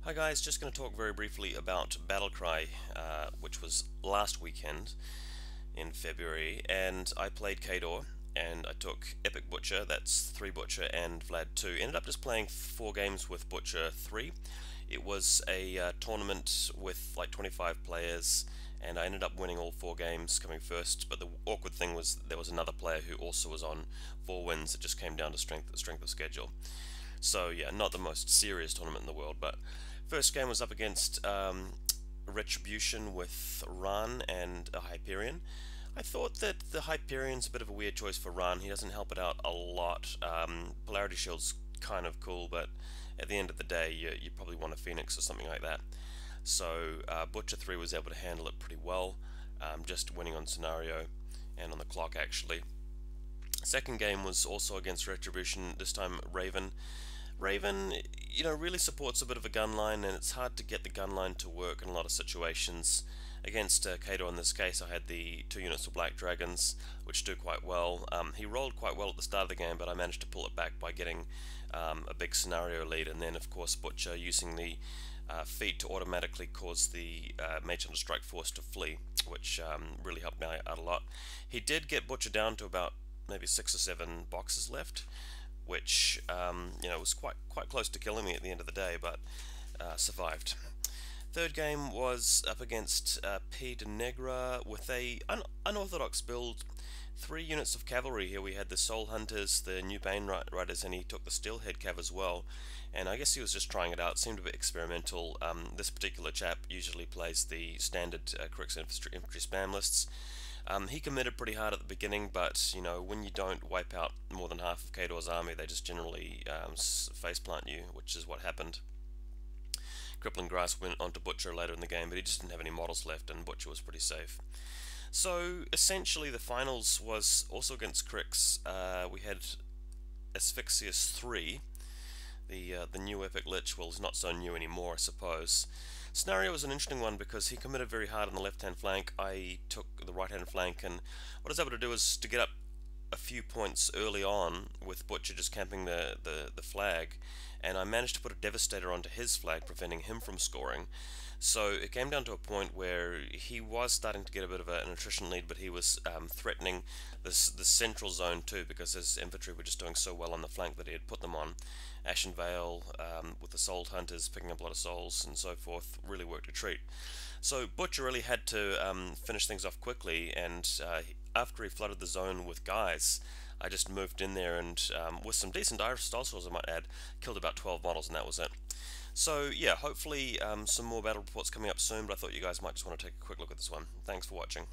Hi guys, just going to talk very briefly about Battlecry, which was last weekend in February, and I played Khador, and I took Epic Butcher, that's 3 Butcher and Vlad 2. Ended up just playing 4 games with Butcher 3. It was a tournament with like 25 players, and I ended up winning all 4 games, coming first, but the awkward thing was there was another player who also was on 4 wins. It just came down to strength of schedule. So yeah, not the most serious tournament in the world, but first game was up against Retribution with Ran and a Hyperion. I thought that the Hyperion's a bit of a weird choice for Ran. He doesn't help it out a lot. Polarity Shield's kind of cool, but at the end of the day, you probably want a Phoenix or something like that. So Butcher 3 was able to handle it pretty well, just winning on scenario and on the clock actually. Second game was also against Retribution, this time Raven. Raven, really supports a bit of a gun line, and it's hard to get the gun line to work in a lot of situations. Against Khador in this case, I had the 2 units of Black Dragons, which do quite well. He rolled quite well at the start of the game, but I managed to pull it back by getting a big scenario lead, and then of course Butcher using the feat to automatically cause the Mage Under Strike Force to flee, which really helped me out a lot. He did get Butcher down to about maybe 6 or 7 boxes left, which was quite close to killing me at the end of the day, but survived. Third game was up against P de Negra with a unorthodox build. 3 units of cavalry here. We had the Soul Hunters, the New Bane Riders, and he took the Steelhead Cav as well. And I guess he was just trying it out. It seemed a bit experimental. This particular chap usually plays the standard Crix infantry spam lists. He committed pretty hard at the beginning, but when you don't wipe out more than half of Khador's army, they just generally faceplant you, which is what happened. Crippling Grass went onto Butcher later in the game, but he just didn't have any models left, and Butcher was pretty safe. So essentially, the finals was also against Crix. We had Asphyxius 3, the new Epic Lich. Well, he's not so new anymore, I suppose. Scenario was an interesting one because he committed very hard on the left-hand flank. I took the right-hand flank, and what I was able to do was to get up a few points early on with Butcher just camping the flag, and I managed to put a Devastator onto his flag, preventing him from scoring. So it came down to a point where he was starting to get a bit of an attrition lead, but he was threatening the central zone too, because his infantry were just doing so well on the flank that he had put them on. Ashen Vale with the Soul Hunters picking up a lot of souls and so forth really worked a treat. So Butcher really had to finish things off quickly, and after he flooded the zone with guys, I just moved in there and with some decent Irish style swords, I might add, killed about 12 models, and that was it. So yeah, hopefully some more battle reports coming up soon, but I thought you guys might just want to take a quick look at this one. Thanks for watching.